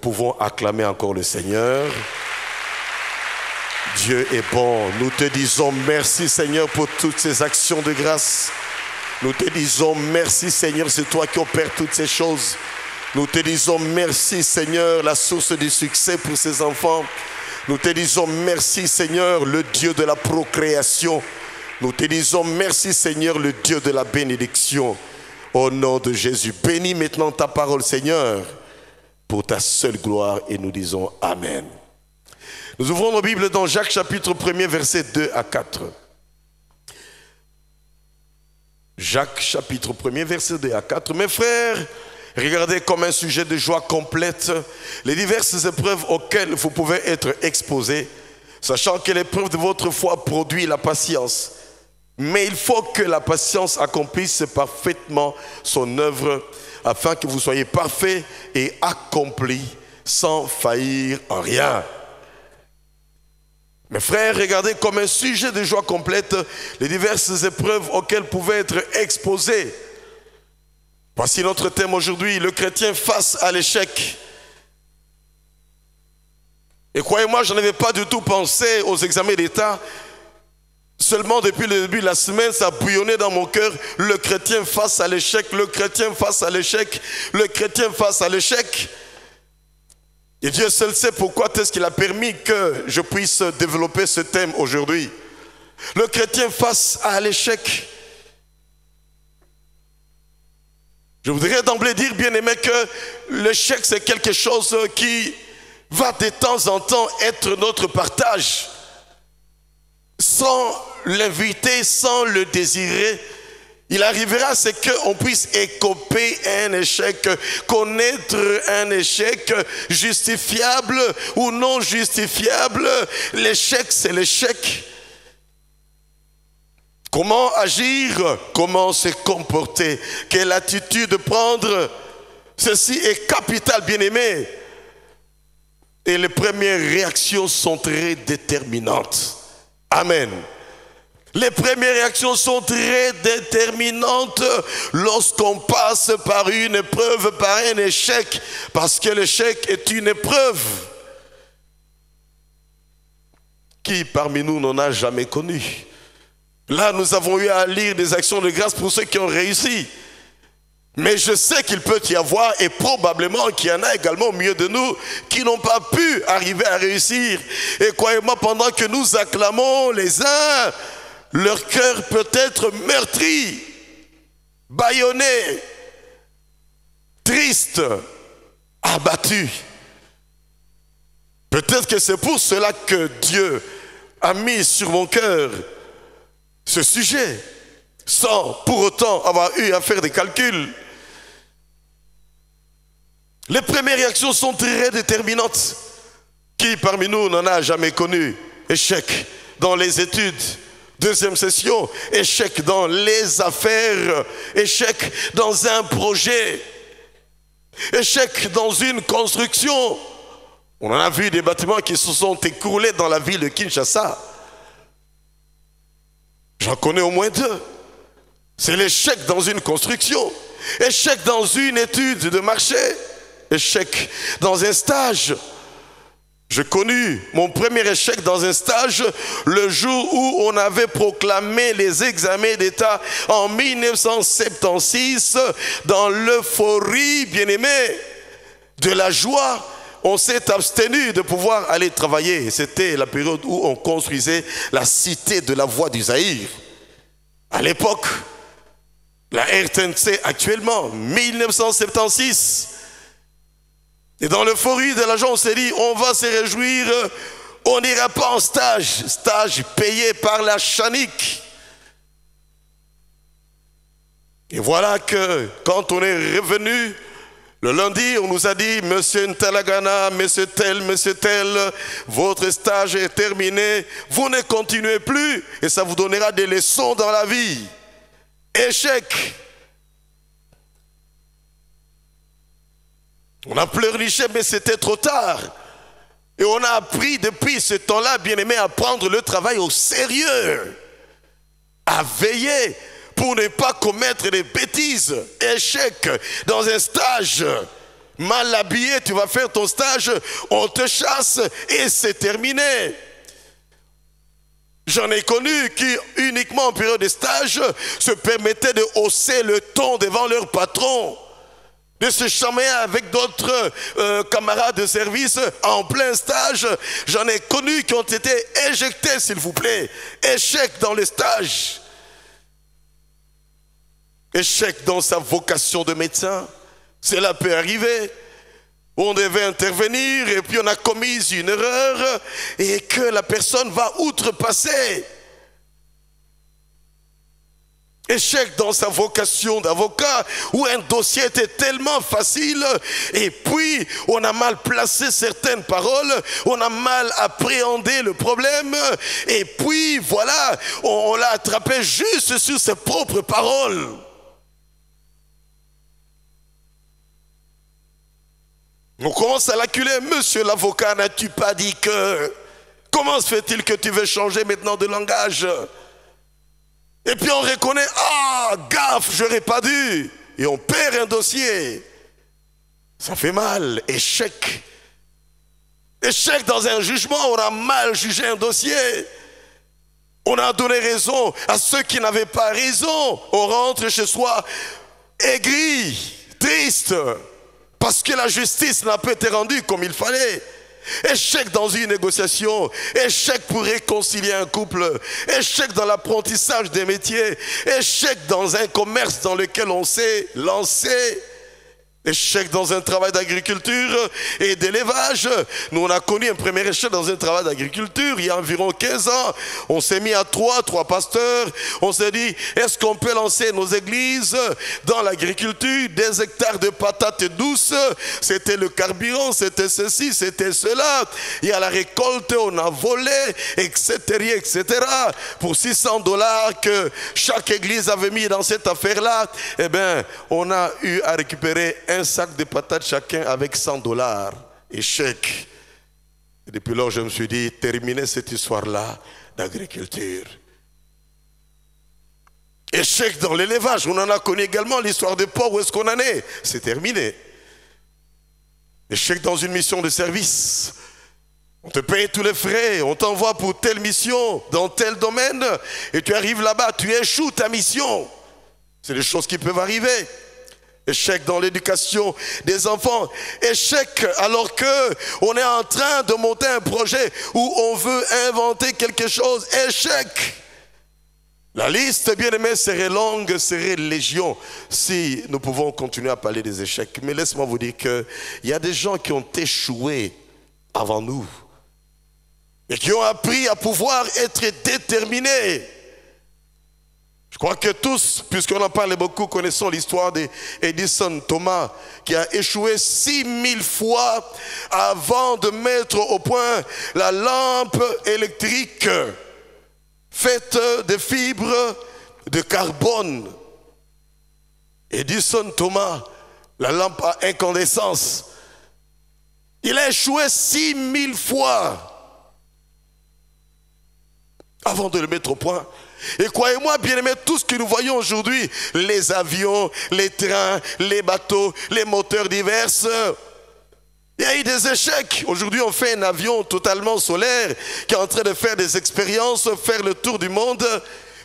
pouvons acclamer encore le Seigneur. Dieu est bon. Nous te disons merci Seigneur pour toutes ces actions de grâce. Nous te disons merci Seigneur, c'est toi qui opères toutes ces choses. Nous te disons merci Seigneur, la source du succès pour ces enfants. Nous te disons merci Seigneur, le Dieu de la procréation. Nous te disons merci Seigneur, le Dieu de la bénédiction. Au nom de Jésus, bénis maintenant ta parole Seigneur, pour ta seule gloire, et nous disons Amen. Nous ouvrons nos Bibles dans Jacques chapitre 1er, versets 2 à 4. Jacques chapitre 1er, versets 2 à 4. Mes frères, regardez comme un sujet de joie complète les diverses épreuves auxquelles vous pouvez être exposés, sachant que l'épreuve de votre foi produit la patience. Mais il faut que la patience accomplisse parfaitement son œuvre, afin que vous soyez parfaits et accomplis sans faillir en rien. Mes frères, regardez comme un sujet de joie complète les diverses épreuves auxquelles pouvaient être exposés. Voici notre thème aujourd'hui, le chrétien face à l'échec. Et croyez-moi, je n'avais pas du tout pensé aux examens d'État. Seulement depuis le début de la semaine, ça bouillonnait dans mon cœur. Le chrétien face à l'échec, le chrétien face à l'échec, le chrétien face à l'échec. Et Dieu seul sait pourquoi est-ce qu'il a permis que je puisse développer ce thème aujourd'hui. Le chrétien face à l'échec. Je voudrais d'emblée dire, bien aimé, que l'échec c'est quelque chose qui va de temps en temps être notre partage. Sans l'inviter, sans le désirer, il arrivera c'est qu'on puisse écoper un échec, connaître un échec justifiable ou non justifiable. L'échec c'est l'échec. Comment agir, comment se comporter, quelle attitude prendre, ceci est capital bien aimé. Et les premières réactions sont très déterminantes. Amen. Les premières réactions sont très déterminantes lorsqu'on passe par une épreuve, par un échec, parce que l'échec est une épreuve. Qui parmi nous n'en a jamais connu? Là, nous avons eu à lire des actions de grâce pour ceux qui ont réussi. Mais je sais qu'il peut y avoir, et probablement qu'il y en a également au milieu de nous, qui n'ont pas pu arriver à réussir. Et croyez-moi, pendant que nous acclamons les uns, leur cœur peut être meurtri, bâillonné, triste, abattu. Peut-être que c'est pour cela que Dieu a mis sur mon cœur ce sujet, sans pour autant avoir eu à faire des calculs. Les premières réactions sont très déterminantes. Qui parmi nous n'en a jamais connu? Échec dans les études, deuxième session, échec dans les affaires, échec dans un projet, échec dans une construction. On en a vu des bâtiments qui se sont écroulés dans la ville de Kinshasa. J'en connais au moins deux. C'est l'échec dans une construction, échec dans une étude de marché, échec dans un stage. J'ai connu mon premier échec dans un stage le jour où on avait proclamé les examens d'État en 1976 dans l'euphorie, bien-aimé, de la joie. On s'est abstenu de pouvoir aller travailler. C'était la période où on construisait la cité de la voie du Zaïre. À l'époque, la RTNC actuellement, 1976. Et dans l'euphorie de la joie, on s'est dit, on va se réjouir, on n'ira pas en stage. Stage payé par la Chanique. Et voilà que quand on est revenu, le lundi, on nous a dit, monsieur Ntalagana, monsieur tel, votre stage est terminé, vous ne continuez plus et ça vous donnera des leçons dans la vie. Échec. On a pleurniché, mais c'était trop tard. Et on a appris depuis ce temps-là, bien aimé, à prendre le travail au sérieux, à veiller pour ne pas commettre des bêtises. Échec dans un stage. Mal habillé, tu vas faire ton stage, on te chasse et c'est terminé. J'en ai connu qui, uniquement en période de stage, se permettaient de hausser le ton devant leur patron, de se chamailler avec d'autres camarades de service en plein stage. J'en ai connu qui ont été éjectés, s'il vous plaît. Échec dans le stage. Échec dans sa vocation de médecin. Cela peut arriver. On devait intervenir et puis on a commis une erreur et que la personne va outrepasser. Échec dans sa vocation d'avocat où un dossier était tellement facile et puis on a mal placé certaines paroles, on a mal appréhendé le problème et puis voilà, on l'a attrapé juste sur ses propres paroles. On commence à l'acculer. Monsieur l'avocat, n'as-tu pas dit que... Comment se fait-il que tu veux changer maintenant de langage? Et puis on reconnaît, ah, gaffe, j'aurais pas dû. Et on perd un dossier. Ça fait mal. Échec. Échec dans un jugement, on a mal jugé un dossier. On a donné raison à ceux qui n'avaient pas raison. On rentre chez soi aigri, triste. Parce que la justice n'a pas été rendue comme il fallait. Échec dans une négociation, échec pour réconcilier un couple, échec dans l'apprentissage des métiers, échec dans un commerce dans lequel on s'est lancé. Échec dans un travail d'agriculture et d'élevage. Nous, on a connu un premier échec dans un travail d'agriculture il y a environ 15 ans. On s'est mis à trois pasteurs. On s'est dit, est-ce qu'on peut lancer nos églises dans l'agriculture? Des hectares de patates douces, c'était le carburant, c'était ceci, c'était cela. Il y a la récolte, on a volé, etc., etc. Pour $600 que chaque église avait mis dans cette affaire-là, eh bien, on a eu à récupérer un sac de patates chacun avec $100. Échec. Et depuis lors, je me suis dit, terminer cette histoire-là d'agriculture. Échec dans l'élevage. On en a connu également l'histoire de porc. Où est-ce qu'on en est? C'est terminé. Échec dans une mission de service. On te paye tous les frais. On t'envoie pour telle mission, dans tel domaine. Et tu arrives là-bas, tu échoues ta mission. C'est des choses qui peuvent arriver. Échec dans l'éducation des enfants. Échec alors qu'on est en train de monter un projet où on veut inventer quelque chose. Échec. La liste, bien aimé, serait longue, serait légion si nous pouvons continuer à parler des échecs. Mais laisse-moi vous dire qu'il y a des gens qui ont échoué avant nous et qui ont appris à pouvoir être déterminés. Je crois que tous, puisqu'on en parle beaucoup, connaissons l'histoire d'Edison Thomas, qui a échoué 6000 fois avant de mettre au point la lampe électrique faite de fibres de carbone. Edison Thomas, la lampe à incandescence, il a échoué 6000 fois avant de le mettre au point. Et croyez-moi, bien-aimés, tout ce que nous voyons aujourd'hui, les avions, les trains, les bateaux, les moteurs divers, il y a eu des échecs. Aujourd'hui, on fait un avion totalement solaire qui est en train de faire des expériences, faire le tour du monde.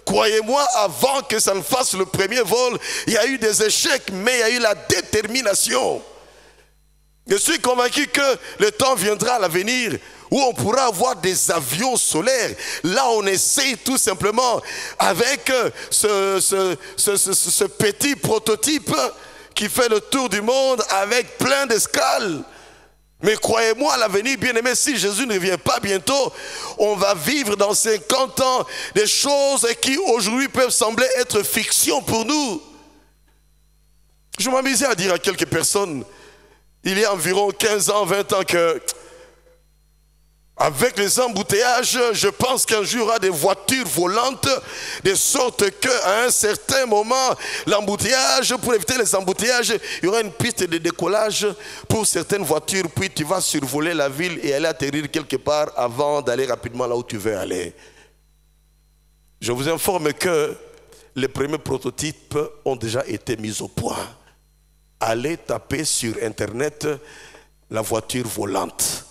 Croyez-moi, avant que ça ne fasse le premier vol, il y a eu des échecs, mais il y a eu la détermination. Je suis convaincu que le temps viendra à l'avenir où on pourra avoir des avions solaires. Là, on essaye tout simplement avec ce petit prototype qui fait le tour du monde avec plein d'escales. Mais croyez-moi, à l'avenir, bien-aimé, si Jésus ne vient pas bientôt, on va vivre dans 50 ans des choses qui aujourd'hui peuvent sembler être fiction pour nous. Je m'amusais à dire à quelques personnes, il y a environ 15 ans, 20 ans que avec les embouteillages, je pense qu'un jour il y aura des voitures volantes, de sorte qu'à un certain moment, l'embouteillage, pour éviter les embouteillages, il y aura une piste de décollage pour certaines voitures, puis tu vas survoler la ville et aller atterrir quelque part avant d'aller rapidement là où tu veux aller. Je vous informe que les premiers prototypes ont déjà été mis au point. allez taper sur Internet la voiture volante.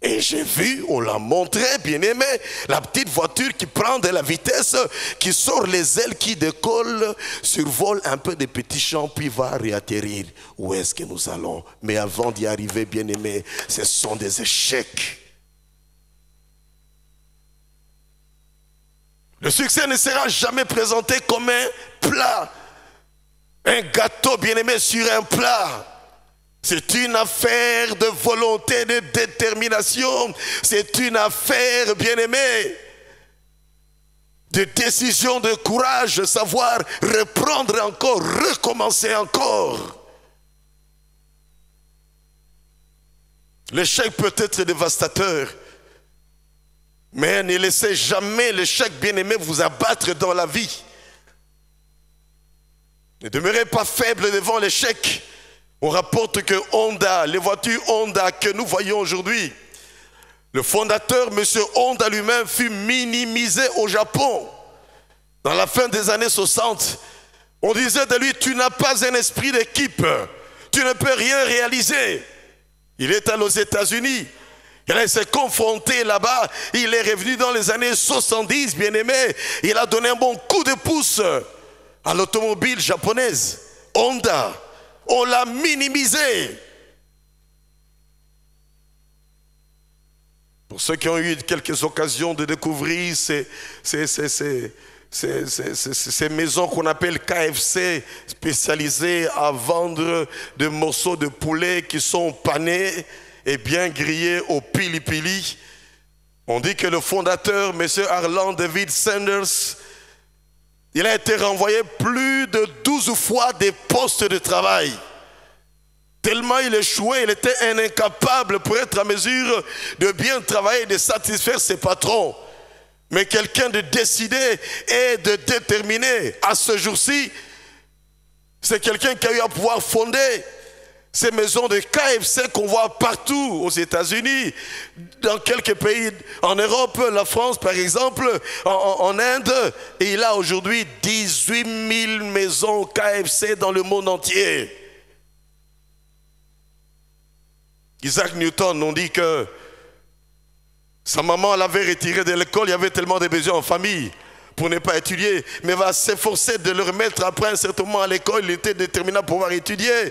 Et j'ai vu, on l'a montré, bien aimé, la petite voiture qui prend de la vitesse, qui sort les ailes, qui décolle, survole un peu des petits champs, puis va réatterrir. Où est-ce que nous allons? Mais avant d'y arriver, bien aimé, ce sont des échecs. Le succès ne sera jamais présenté comme un plat, un gâteau, bien aimé, sur un plat. C'est une affaire de volonté, de détermination. C'est une affaire, bien-aimée, de décision, de courage, de savoir reprendre encore, recommencer encore. L'échec peut être dévastateur, mais ne laissez jamais l'échec, bien-aimé, vous abattre dans la vie. Ne demeurez pas faible devant l'échec. On rapporte que Honda, les voitures Honda que nous voyons aujourd'hui, le fondateur, M. Honda lui-même, fut minimisé au Japon. Dans la fin des années 60, on disait de lui, tu n'as pas un esprit d'équipe, tu ne peux rien réaliser. Il est allé aux États-Unis, il s'est confronté là-bas, il est revenu dans les années 70, bien aimé, il a donné un bon coup de pouce à l'automobile japonaise, Honda. On l'a minimisé. Pour ceux qui ont eu quelques occasions de découvrir ces maisons qu'on appelle KFC, spécialisées à vendre des morceaux de poulet qui sont panés et bien grillés au pili-pili. On dit que le fondateur, M. Harlan David Sanders, il a été renvoyé plus de 12 fois des postes de travail. Tellement il échouait, il était un incapable pour être en mesure de bien travailler et de satisfaire ses patrons. Mais quelqu'un de décidé et de déterminé à ce jour-ci, c'est quelqu'un qui a eu à pouvoir fonder ces maisons de KFC qu'on voit partout aux États-Unis, dans quelques pays en Europe, la France par exemple, en Inde. Et il a aujourd'hui 18 000 maisons KFC dans le monde entier. Isaac Newton, on dit que sa maman l'avait retiré de l'école, il y avait tellement de besoins en famille pour ne pas étudier, mais va s'efforcer de le remettre après un certain moment à l'école, il était déterminé à pouvoir étudier.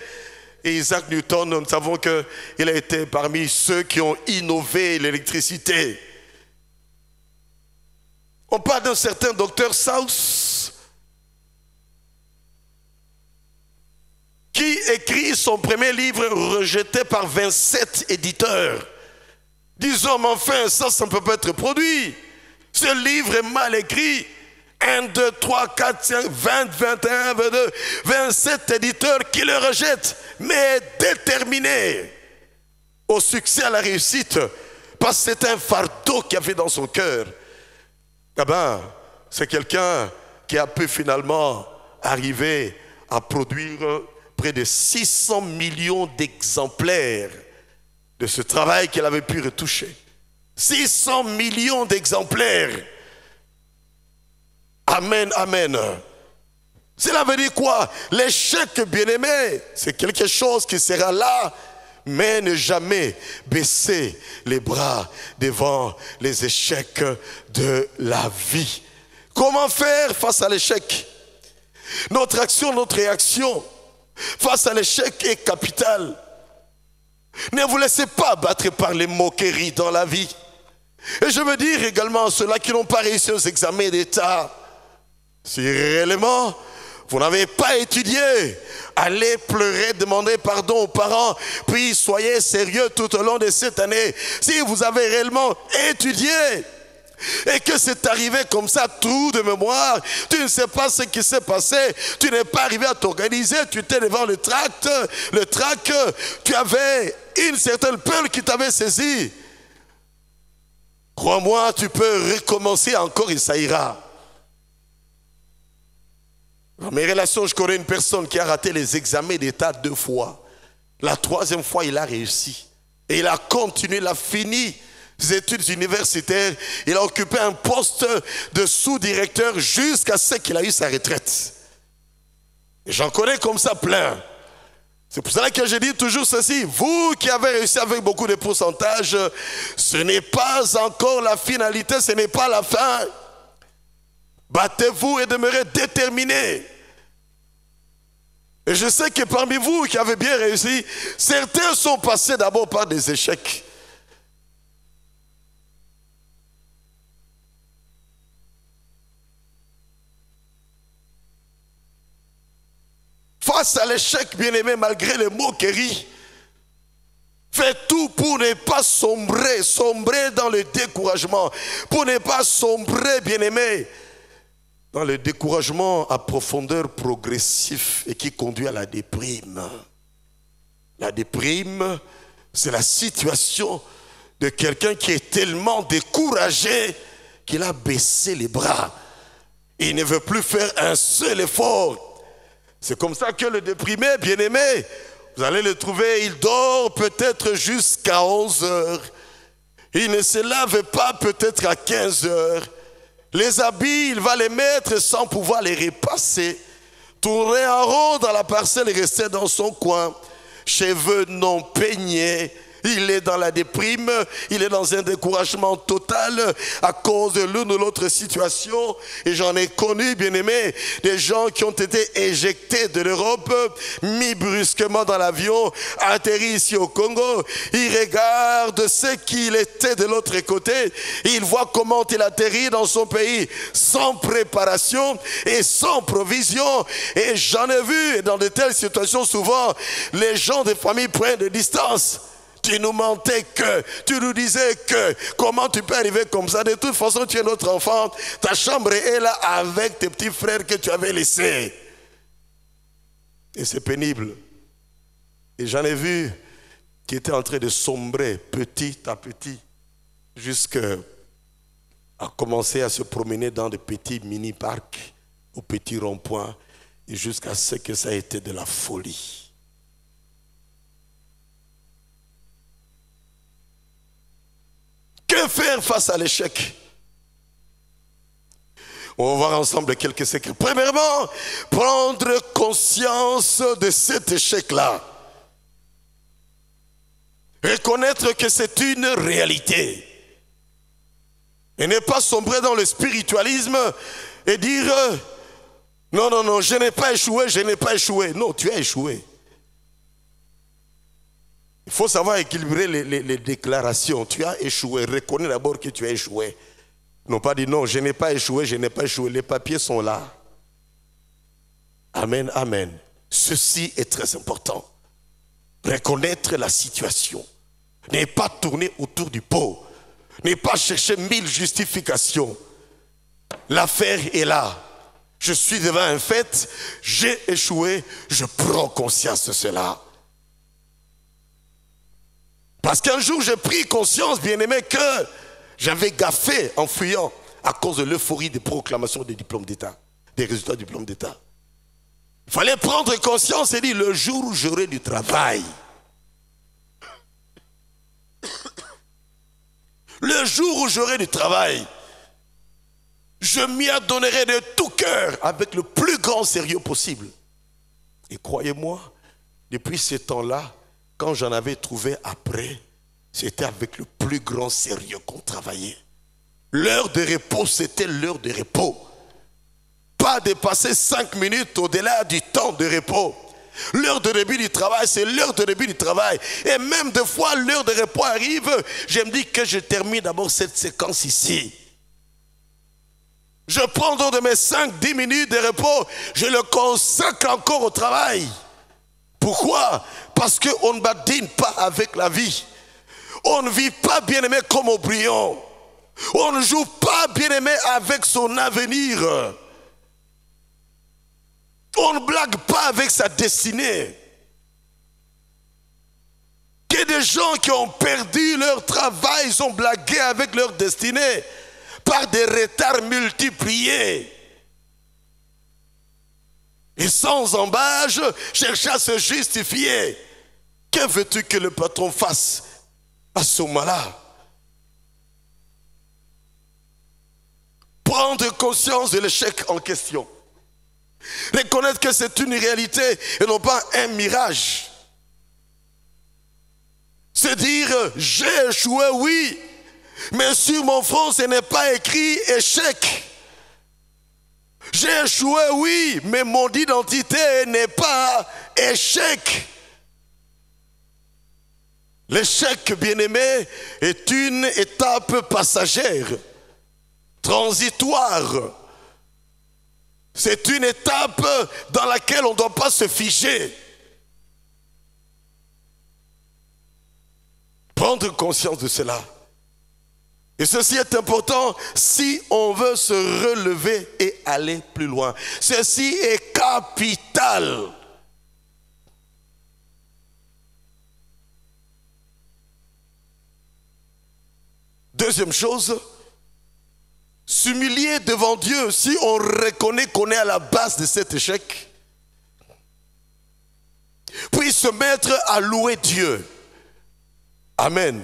Et Isaac Newton, nous savons qu'il a été parmi ceux qui ont innové l'électricité. On parle d'un certain docteur South qui écrit son premier livre rejeté par 27 éditeurs. Disons, mais enfin, ça ne peut pas être produit. Ce livre est mal écrit. 1, 2, 3, 4, 5, 20, 21, 22, 27 éditeurs qui le rejettent, mais déterminés au succès, à la réussite, parce que c'est un fardeau qu'il avait dans son cœur. Eh bien, c'est quelqu'un qui a pu finalement arriver à produire près de 600 millions d'exemplaires de ce travail qu'il avait pu retoucher. 600 millions d'exemplaires. Amen, amen. Cela veut dire quoi? L'échec, bien-aimé, c'est quelque chose qui sera là, mais ne jamais baisser les bras devant les échecs de la vie. Comment faire face à l'échec? Notre action, notre réaction face à l'échec est capitale. Ne vous laissez pas battre par les moqueries dans la vie. Et je veux dire également à ceux-là qui n'ont pas réussi aux examens d'État, si réellement vous n'avez pas étudié, allez pleurer, demandez pardon aux parents, puis soyez sérieux tout au long de cette année. Si vous avez réellement étudié et que c'est arrivé comme ça, tout de mémoire, tu ne sais pas ce qui s'est passé, tu n'es pas arrivé à t'organiser, tu étais devant le tract, tu avais une certaine peur qui t'avait saisi. Crois-moi, tu peux recommencer encore et ça ira. Dans mes relations, je connais une personne qui a raté les examens d'État 2 fois. La 3e fois, il a réussi. Et il a continué, il a fini ses études universitaires. Il a occupé un poste de sous-directeur jusqu'à ce qu'il a eu sa retraite. Et j'en connais comme ça plein. C'est pour cela que je dis toujours ceci. Vous qui avez réussi avec beaucoup de pourcentage, ce n'est pas encore la finalité, ce n'est pas la fin. Battez-vous et demeurez déterminés. Et je sais que parmi vous qui avez bien réussi, certains sont passés d'abord par des échecs. Face à l'échec, bien-aimé, malgré les moqueries, faites tout pour ne pas sombrer dans le découragement, pour ne pas sombrer, bien-aimé, dans le découragement à profondeur progressif et qui conduit à la déprime. La déprime, c'est la situation de quelqu'un qui est tellement découragé qu'il a baissé les bras. Il ne veut plus faire un seul effort. C'est comme ça que le déprimé, bien-aimé, vous allez le trouver, il dort peut-être jusqu'à 11 heures. Il ne se lave pas peut-être à 15 heures. Les habits, il va les mettre sans pouvoir les repasser. Tourner en rond dans la parcelle et rester dans son coin. Cheveux non peignés. Il est dans la déprime, il est dans un découragement total à cause de l'une ou l'autre situation. Et j'en ai connu, bien aimé, des gens qui ont été éjectés de l'Europe, mis brusquement dans l'avion, atterris ici au Congo. Ils regardent ce qu'il était de l'autre côté. Ils voient comment il atterrit dans son pays sans préparation et sans provision. Et j'en ai vu dans de telles situations souvent, les gens des familles prennent des distances. Tu nous mentais que, tu nous disais que, comment tu peux arriver comme ça? De toute façon, tu es notre enfant, ta chambre est là avec tes petits frères que tu avais laissés. Et c'est pénible. Et j'en ai vu qui étaient en train de sombrer petit à petit, jusqu'à commencer à se promener dans des petits mini-parcs, aux petits ronds-points, et jusqu'à ce que ça ait été de la folie. Que faire face à l'échec? On va voir ensemble quelques secrets. Premièrement, prendre conscience de cet échec-là. Reconnaître que c'est une réalité. Et ne pas sombrer dans le spiritualisme et dire non, non, non, je n'ai pas échoué, je n'ai pas échoué. Non, tu as échoué. Il faut savoir équilibrer les déclarations. Tu as échoué. Reconnais d'abord que tu as échoué. Non pas dire non, je n'ai pas échoué, je n'ai pas échoué. Les papiers sont là. Amen, amen. Ceci est très important. Reconnaître la situation. Ne pas tourner autour du pot. Ne pas chercher 1000 justifications. L'affaire est là. Je suis devant un fait. J'ai échoué. Je prends conscience de cela. Parce qu'un jour, j'ai pris conscience, bien-aimé, que j'avais gaffé en fuyant à cause de l'euphorie des proclamations des diplômes d'État, des résultats du diplôme d'État. Il fallait prendre conscience et dire, le jour où j'aurai du travail, le jour où j'aurai du travail, je m'y adonnerai de tout cœur avec le plus grand sérieux possible. Et croyez-moi, depuis ce temps-là, quand j'en avais trouvé après, c'était avec le plus grand sérieux qu'on travaillait. L'heure de repos, c'était l'heure de repos. Pas dépasser 5 minutes au-delà du temps de repos. L'heure de début du travail, c'est l'heure de début du travail. Et même des fois, l'heure de repos arrive, je me dis que je termine d'abord cette séquence ici. Je prends donc de mes 5-10 minutes de repos, je le consacre encore au travail. Pourquoi? Parce qu'on ne badine pas avec la vie. On ne vit pas, bien-aimé, comme au brillant. On ne joue pas, bien-aimé, avec son avenir. On ne blague pas avec sa destinée. Il y a des gens qui ont perdu leur travail, ils ont blagué avec leur destinée par des retards multipliés. Et sans embâche, chercher à se justifier. Que veux-tu que le patron fasse à ce moment-là? Prendre conscience de l'échec en question. Reconnaître que c'est une réalité et non pas un mirage. C'est dire, j'ai échoué, oui, mais sur mon front, ce n'est pas écrit échec. J'ai échoué, oui, mais mon identité n'est pas échec. L'échec, bien-aimé, est une étape passagère, transitoire. C'est une étape dans laquelle on ne doit pas se figer. Prendre conscience de cela. Et ceci est important si on veut se relever et aller plus loin. Ceci est capital. Deuxième chose, s'humilier devant Dieu. Si on reconnaît qu'on est à la base de cet échec, puis se mettre à louer Dieu. Amen.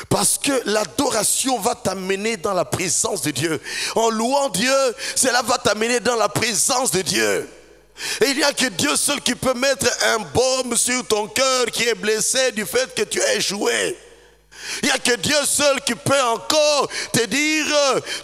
Parce que l'adoration va t'amener dans la présence de Dieu. En louant Dieu, cela va t'amener dans la présence de Dieu. Et il n'y a que Dieu seul qui peut mettre un baume sur ton cœur qui est blessé du fait que tu as échoué. Il n'y a que Dieu seul qui peut encore te dire,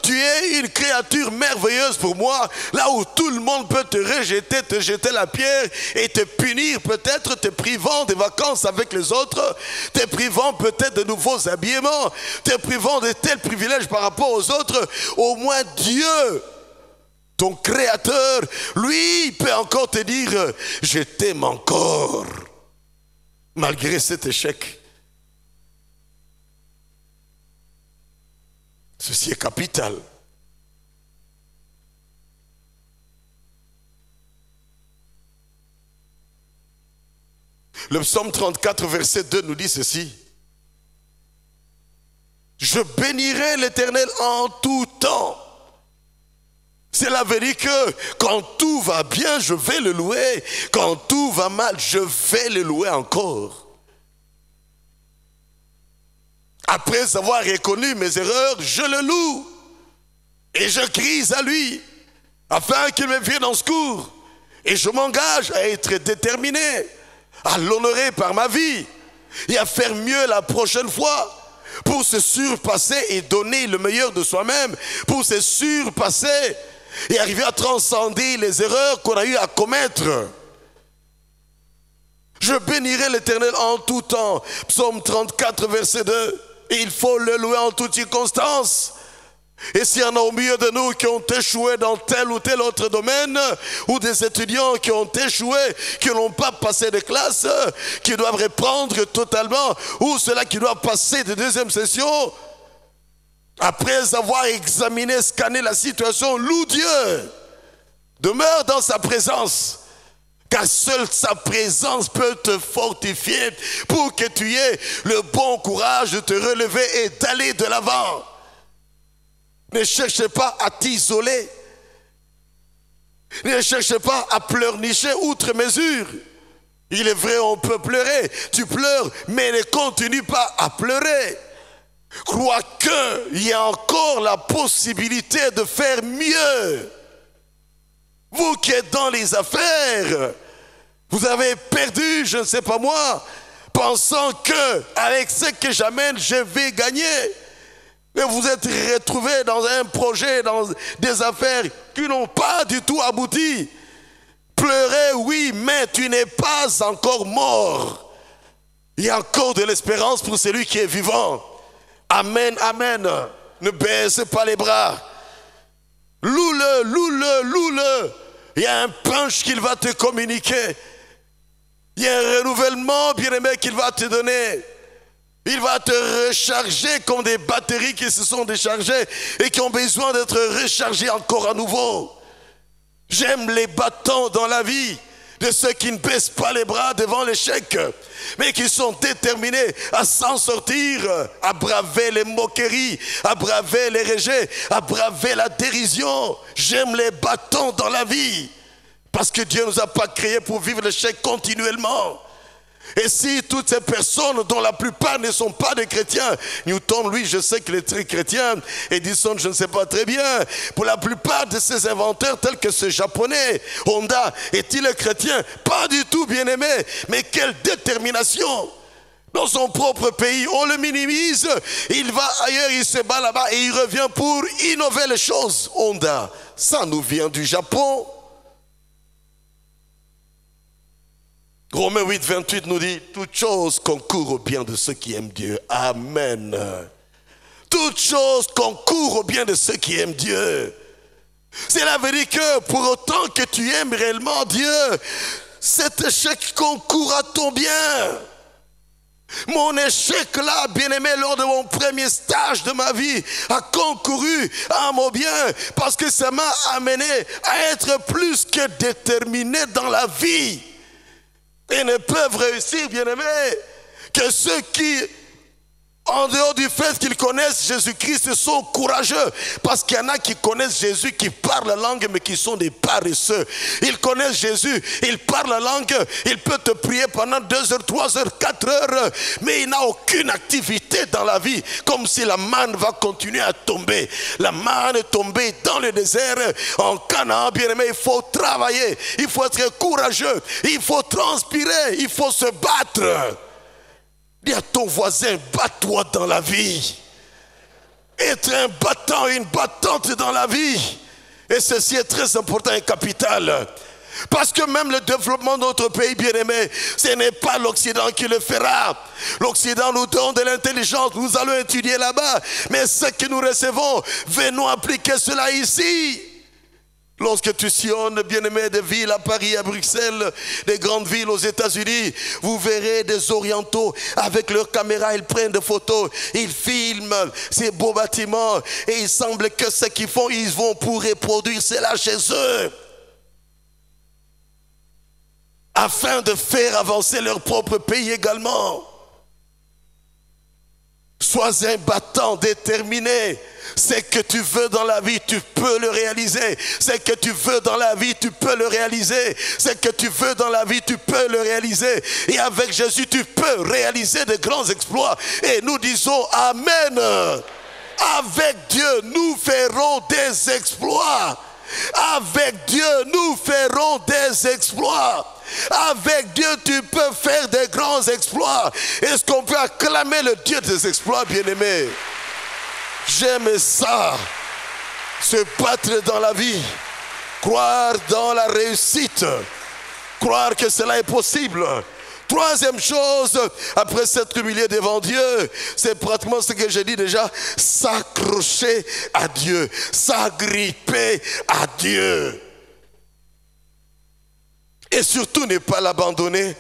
tu es une créature merveilleuse pour moi, là où tout le monde peut te rejeter, te jeter la pierre et te punir, peut-être te privant des vacances avec les autres, te privant peut-être de nouveaux habillements, te privant de tels privilèges par rapport aux autres. Au moins Dieu, ton créateur, lui peut encore te dire, je t'aime encore, malgré cet échec. Ceci est capital. Le psaume 34, verset 2 nous dit ceci. Je bénirai l'Éternel en tout temps. Cela veut dire que quand tout va bien, je vais le louer. Quand tout va mal, je vais le louer encore. Après avoir reconnu mes erreurs, je le loue et je crie à lui afin qu'il me vienne en secours. Et je m'engage à être déterminé, à l'honorer par ma vie et à faire mieux la prochaine fois pour se surpasser et donner le meilleur de soi-même, pour se surpasser et arriver à transcender les erreurs qu'on a eu à commettre. Je bénirai l'Éternel en tout temps. Psaume 34, verset 2. Et il faut le louer en toutes circonstances. Et s'il y en a au milieu de nous qui ont échoué dans tel ou tel autre domaine, ou des étudiants qui ont échoué, qui n'ont pas passé de classe, qui doivent reprendre totalement, ou ceux-là qui doivent passer de deuxième session, après avoir examiné, scanné la situation, loue Dieu, demeure dans sa présence. Car seule sa présence peut te fortifier pour que tu aies le bon courage de te relever et d'aller de l'avant. Ne cherchez pas à t'isoler. Ne cherchez pas à pleurnicher outre mesure. Il est vrai, on peut pleurer. Tu pleures, mais ne continue pas à pleurer. Crois qu'il y a encore la possibilité de faire mieux. Vous qui êtes dans les affaires, vous avez perdu, je ne sais pas moi, pensant que avec ce que j'amène, je vais gagner. Mais vous êtes retrouvés dans un projet, dans des affaires qui n'ont pas du tout abouti. Pleurer, oui, mais tu n'es pas encore mort. Il y a encore de l'espérance pour celui qui est vivant. Amen, amen. Ne baisse pas les bras. Loue-le, loue-le, loue-le. Il y a un punch qu'il va te communiquer. Il y a un renouvellement, bien-aimé, qu'il va te donner. Il va te recharger comme des batteries qui se sont déchargées et qui ont besoin d'être rechargées encore à nouveau. J'aime les battants dans la vie de ceux qui ne baissent pas les bras devant l'échec, mais qui sont déterminés à s'en sortir, à braver les moqueries, à braver les rejets, à braver la dérision. J'aime les battants dans la vie, parce que Dieu ne nous a pas créés pour vivre l'échec continuellement. Et si toutes ces personnes, dont la plupart ne sont pas des chrétiens, Newton, lui, je sais qu'il est très chrétien, Edison, je ne sais pas très bien, pour la plupart de ces inventeurs, tels que ce japonais, Honda, est-il chrétien? Pas du tout, bien-aimé, mais quelle détermination! Dans son propre pays, on le minimise. Il va ailleurs, il se bat là-bas et il revient pour innover les choses. Honda, ça nous vient du Japon. Romains 8, 28 nous dit, toute chose concourt au bien de ceux qui aiment Dieu. Amen. Toute chose concourt au bien de ceux qui aiment Dieu. Cela veut dire que pour autant que tu aimes réellement Dieu, cet échec concourt à ton bien. Mon échec là, bien-aimé, lors de mon premier stage de ma vie, a concouru à mon bien parce que ça m'a amené à être plus que déterminé dans la vie. Et ne peuvent réussir, bien-aimé, que ceux qui, en dehors du fait qu'ils connaissent Jésus-Christ, sont courageux. Parce qu'il y en a qui connaissent Jésus, qui parlent la langue, mais qui sont des paresseux. Ils connaissent Jésus, ils parlent la langue, il peut te prier pendant 2 heures, 3 heures, 4 heures, mais il n'a aucune activité dans la vie, comme si la manne va continuer à tomber. La manne est tombée dans le désert, en Canaan, bien-aimé, il faut travailler, il faut être courageux, il faut transpirer, il faut se battre. Dis à ton voisin, bats-toi dans la vie. Être un battant, une battante dans la vie. Et ceci est très important et capital. Parce que même le développement de notre pays, bien-aimé, ce n'est pas l'Occident qui le fera. L'Occident nous donne de l'intelligence, nous allons étudier là-bas. Mais ce que nous recevons, venons appliquer cela ici. Lorsque tu sillonnes, bien-aimé, des villes à Paris, à Bruxelles, des grandes villes aux États-Unis, vous verrez des orientaux avec leurs caméras, ils prennent des photos, ils filment ces beaux bâtiments et il semble que ce qu'ils font, ils vont pour reproduire cela chez eux. Afin de faire avancer leur propre pays également. Sois un battant déterminé. Ce que tu veux dans la vie, tu peux le réaliser. Ce que tu veux dans la vie, tu peux le réaliser. Ce que tu veux dans la vie, tu peux le réaliser. Et avec Jésus, tu peux réaliser de grands exploits. Et nous disons Amen. Avec Dieu, nous ferons des exploits. Avec Dieu, nous ferons des exploits. Avec Dieu, tu peux faire des grands exploits. Est-ce qu'on peut acclamer le Dieu des exploits, bien-aimé? J'aime ça. Se battre dans la vie. Croire dans la réussite. Croire que cela est possible. Troisième chose, après s'être humilié devant Dieu, c'est pratiquement ce que j'ai dit déjà, s'accrocher à Dieu, s'agripper à Dieu. Et surtout ne pas l'abandonner.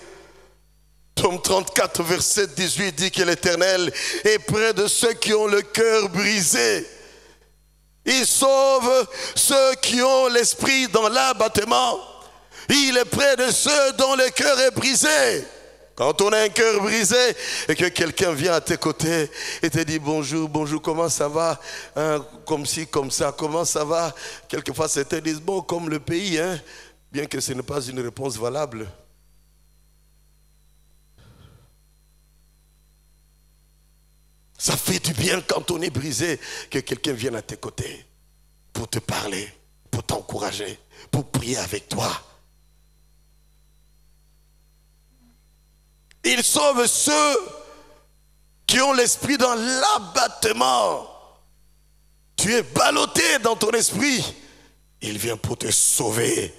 Psaume 34, verset 18 dit que l'Éternel est près de ceux qui ont le cœur brisé. Il sauve ceux qui ont l'esprit dans l'abattement. Il est près de ceux dont le cœur est brisé. Quand on a un cœur brisé et que quelqu'un vient à tes côtés et te dit bonjour, bonjour, comment ça va, hein, comme ci, comme ça, comment ça va. Quelquefois certains disent bon, comme le pays, hein, bien que ce n'est pas une réponse valable. Ça fait du bien quand on est brisé que quelqu'un vienne à tes côtés pour te parler, pour t'encourager, pour prier avec toi. Il sauve ceux qui ont l'esprit dans l'abattement. Tu es ballotté dans ton esprit. Il vient pour te sauver.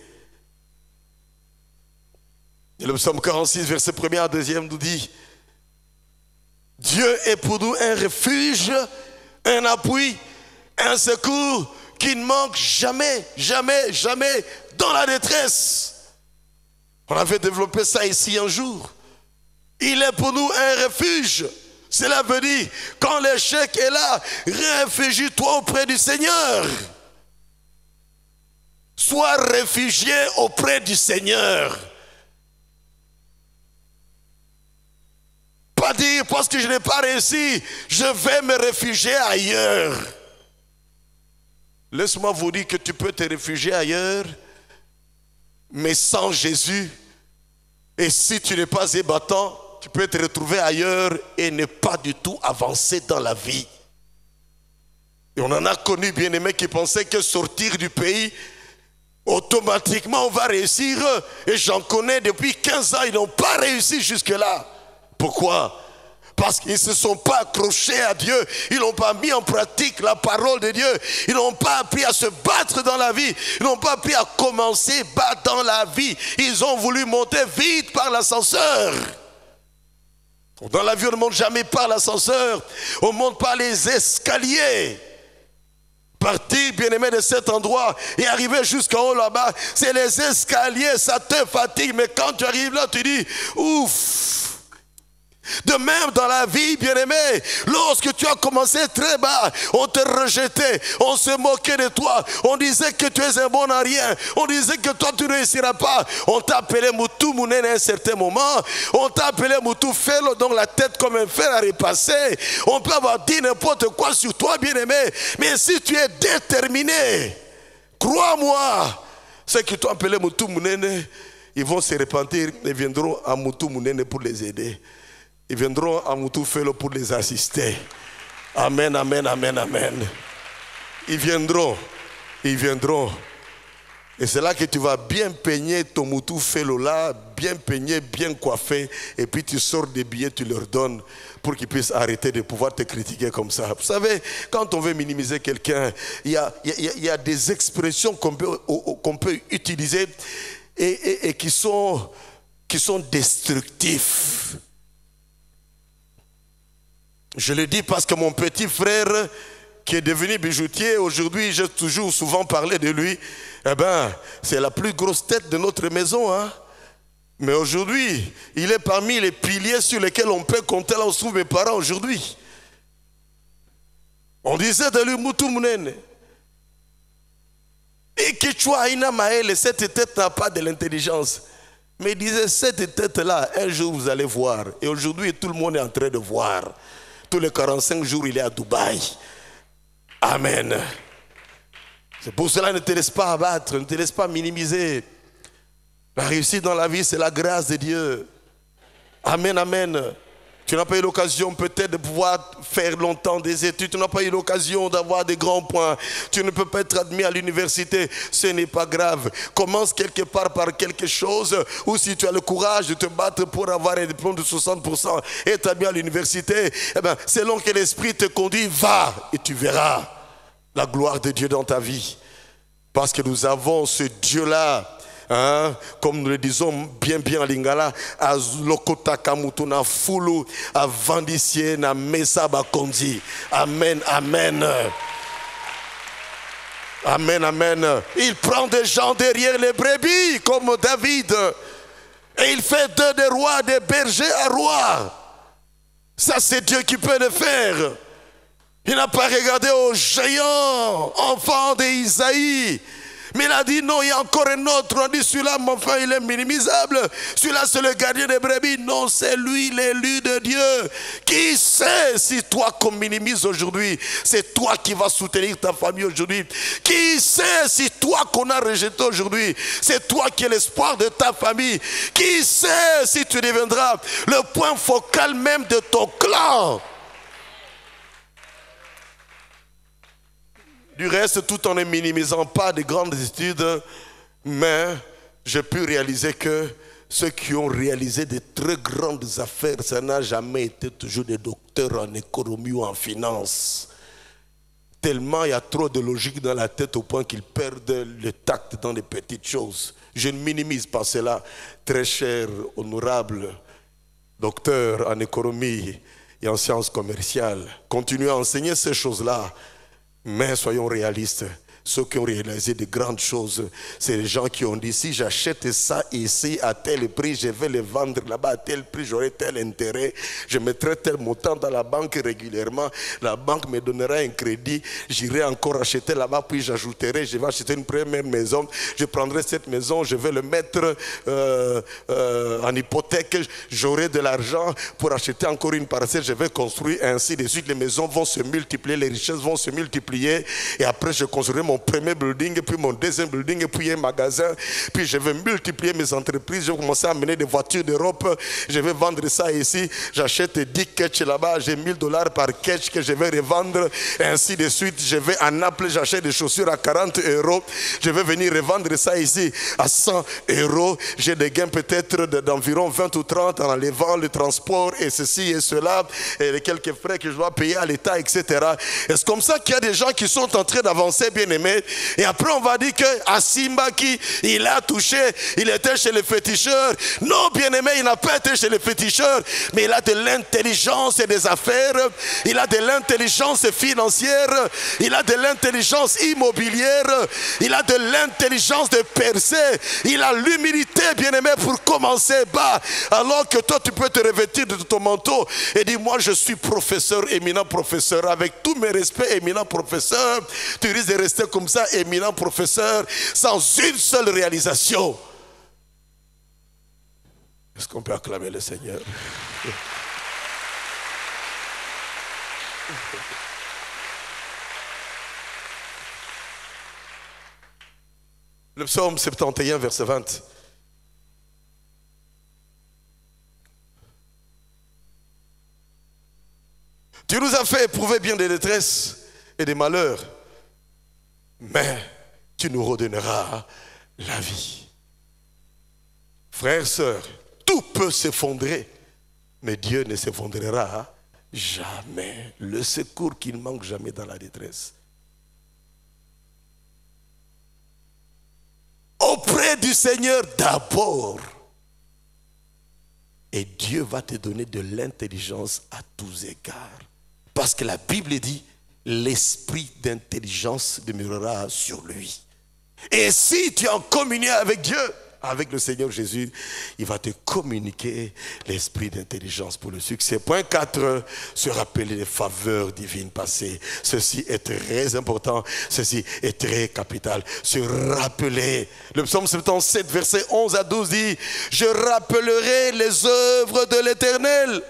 Et le psaume 46, verset 1er à 2e nous dit: Dieu est pour nous un refuge, un appui, un secours qui ne manque jamais, jamais, jamais dans la détresse. On avait développé ça ici un jour. Il est pour nous un refuge. Cela veut dire, quand l'échec est là, réfugie-toi auprès du Seigneur. Sois réfugié auprès du Seigneur. Pas dire, parce que je n'ai pas réussi, je vais me réfugier ailleurs. Laisse-moi vous dire que tu peux te réfugier ailleurs, mais sans Jésus. Et si tu n'es pas ébattant, tu peux te retrouver ailleurs et ne pas du tout avancer dans la vie. Et on en a connu, bien-aimés, qui pensaient que sortir du pays, automatiquement on va réussir. Et j'en connais depuis 15 ans, ils n'ont pas réussi jusque-là. Pourquoi? Parce qu'ils ne se sont pas accrochés à Dieu. Ils n'ont pas mis en pratique la parole de Dieu. Ils n'ont pas appris à se battre dans la vie. Ils n'ont pas appris à commencer bas dans la vie. Ils ont voulu monter vite par l'ascenseur. Dans la vie, on ne monte jamais par l'ascenseur. On monte par les escaliers. Partir, bien-aimé, de cet endroit et arriver jusqu'en haut là-bas, c'est les escaliers, ça te fatigue. Mais quand tu arrives là, tu dis, ouf. De même dans la vie, bien-aimé, lorsque tu as commencé très bas, on te rejetait, on se moquait de toi, on disait que tu es un bon à rien, on disait que toi tu ne réussiras pas. On t'a appelé Moutou Mounene à un certain moment, on t'a appelé Moutou Felo, donc la tête comme un fer à repasser. On peut avoir dit n'importe quoi sur toi, bien-aimé, mais si tu es déterminé, crois-moi, ceux qui t'ont appelé Moutou Mounene, ils vont se repentir et viendront à Moutou Mounene pour les aider. Ils viendront à Moutou Felo pour les assister. Amen, amen, amen, amen. Ils viendront. Et c'est là que tu vas bien peigner ton Moutou Felo là, bien peigné, bien coiffé. Et puis tu sors des billets, tu leur donnes pour qu'ils puissent arrêter de pouvoir te critiquer comme ça. Vous savez, quand on veut minimiser quelqu'un, il y a des expressions qu'on peut utiliser et qui sont destructifs. Je le dis parce que mon petit frère, qui est devenu bijoutier, aujourd'hui, j'ai toujours souvent parlé de lui. Eh bien, c'est la plus grosse tête de notre maison. Hein? Mais aujourd'hui, il est parmi les piliers sur lesquels on peut compter là où se trouvent mes parents aujourd'hui. On disait de lui, Moutou Mounene. Et que tu as une maëlle, cette tête n'a pas de l'intelligence. Mais il disait, cette tête-là, un jour vous allez voir. Et aujourd'hui, tout le monde est en train de voir. Tous les 45 jours, il est à Dubaï. Amen. C'est pour cela, ne te laisse pas abattre, ne te laisse pas minimiser. La réussite dans la vie, c'est la grâce de Dieu. Amen, amen. Tu n'as pas eu l'occasion peut-être de pouvoir faire longtemps des études. Tu n'as pas eu l'occasion d'avoir des grands points. Tu ne peux pas être admis à l'université. Ce n'est pas grave. Commence quelque part par quelque chose. Ou si tu as le courage de te battre pour avoir un diplôme de 60% et être admis à l'université, eh bien, selon que l'esprit te conduit, va et tu verras la gloire de Dieu dans ta vie. Parce que nous avons ce Dieu-là. Hein, comme nous le disons bien en lingala, azulokota mutuna fulu avandisie na mesa bakonzi. Amen, amen. Amen, amen. Il prend des gens derrière les brebis comme David et il fait d'eux des rois, des bergers à rois. Ça c'est Dieu qui peut le faire. Il n'a pas regardé aux géants, enfants d'Isaïe. Mais il a dit non, il y a encore un autre. On dit celui-là, mon frère, il est minimisable. Celui-là, c'est le gardien des brebis. Non, c'est lui, l'élu de Dieu. Qui sait si toi qu'on minimise aujourd'hui, c'est toi qui vas soutenir ta famille aujourd'hui. Qui sait si toi qu'on a rejeté aujourd'hui, c'est toi qui es l'espoir de ta famille. Qui sait si tu deviendras le point focal même de ton clan. Du reste, tout en ne minimisant pas de grandes études, mais j'ai pu réaliser que ceux qui ont réalisé de très grandes affaires, ça n'a jamais été toujours des docteurs en économie ou en finance. Tellement il y a trop de logique dans la tête au point qu'ils perdent le tact dans les petites choses. Je ne minimise pas cela, très cher, honorable docteur en économie et en sciences commerciales. Continuez à enseigner ces choses-là. Mais soyons réalistes, ceux qui ont réalisé de grandes choses, c'est les gens qui ont dit, si j'achète ça ici à tel prix, je vais le vendre là-bas à tel prix, j'aurai tel intérêt, je mettrai tel montant dans la banque régulièrement, la banque me donnera un crédit, j'irai encore acheter là-bas, puis j'ajouterai, je vais acheter une première maison, je prendrai cette maison, je vais le mettre en hypothèque, j'aurai de l'argent pour acheter encore une parcelle, je vais construire ainsi de suite, les maisons vont se multiplier, les richesses vont se multiplier, et après je construirai mon mon premier building, puis mon deuxième building, puis un magasin. Puis je vais multiplier mes entreprises. Je vais commencer à amener des voitures d'Europe. Je vais vendre ça ici. J'achète 10 catchs là-bas. J'ai $1000 par catch que je vais revendre. Et ainsi de suite. Je vais à Naples, j'achète des chaussures à 40 €. Je vais venir revendre ça ici à 100 €. J'ai des gains peut-être d'environ 20 ou 30 en enlevant le transport et ceci et cela. Et les quelques frais que je dois payer à l'État, etc. Et c'est comme ça qu'il y a des gens qui sont en train d'avancer, bien aimés. Et après, on va dire que Asimbaki, il a touché, il était chez les féticheurs. Non, bien aimé, il n'a pas été chez les féticheurs, mais il a de l'intelligence et des affaires. Il a de l'intelligence financière. Il a de l'intelligence immobilière. Il a de l'intelligence de percer. Il a l'humilité, bien aimé, pour commencer bas. Alors que toi, tu peux te revêtir de ton manteau et dire, moi, je suis professeur, éminent professeur. Avec tous mes respects, éminent professeur, tu risques de rester comme ça, éminent professeur, sans une seule réalisation. Est-ce qu'on peut acclamer le Seigneur? Le psaume 71, verset 20. Tu nous as fait éprouver bien des détresses et des malheurs, mais tu nous redonneras la vie. Frères, sœurs, tout peut s'effondrer, mais Dieu ne s'effondrera jamais. Le secours qui ne manque jamais dans la détresse. Auprès du Seigneur d'abord. Et Dieu va te donner de l'intelligence à tous égards. Parce que la Bible dit, l'esprit d'intelligence demeurera sur lui. Et si tu es en communion avec Dieu, avec le Seigneur Jésus, il va te communiquer l'esprit d'intelligence pour le succès. Point 4, se rappeler les faveurs divines passées. Ceci est très important, ceci est très capital. Se rappeler. Le psaume 77, verset 11 à 12 dit, je rappellerai les œuvres de l'Éternel,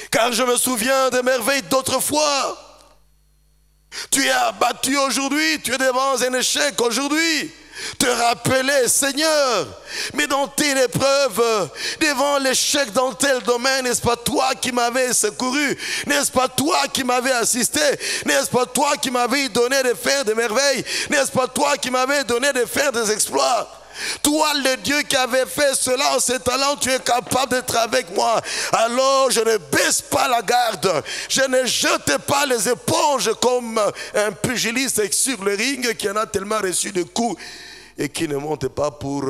car je me souviens des merveilles d'autrefois. Tu es abattu aujourd'hui, tu es devant un échec aujourd'hui. Te rappeler, Seigneur, mais dans telle épreuve, devant l'échec dans tel domaine, n'est-ce pas toi qui m'avais secouru? N'est-ce pas toi qui m'avais assisté? N'est-ce pas toi qui m'avais donné de faire des merveilles? N'est-ce pas toi qui m'avais donné de faire des exploits? Toi, le Dieu qui avait fait cela en ses talents, tu es capable d'être avec moi. Alors je ne baisse pas la garde. Je ne jette pas les éponges comme un pugiliste sur le ring qui en a tellement reçu de coups et qui ne monte pas pour